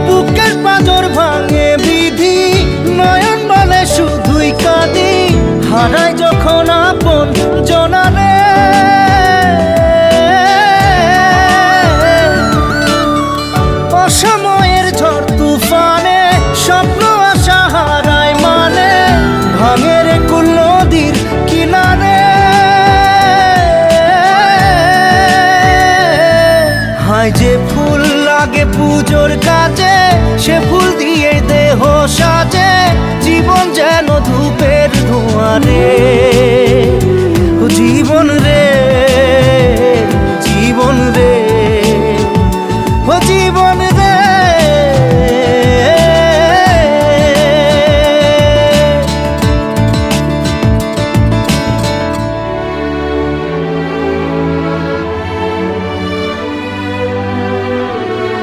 বুকের পাঁজর ভাঙে বিধি, নয়ন বলে শুধুই কাঁদি, হারাই যখন আপন জনারে। অসময়ের ঝড় তুফানে স্বপ্ন আশা হারায় মানে, ভাঙে রে কুল নদীর কিনারে। হায় যে ফুল লাগে পুজোর কাজে, সে ফুল দিয়ে দেহ সাজে, জীবন যেন ধূপের ধোঁয়ারে। জীবন রে, জীবন রে, ও জীবন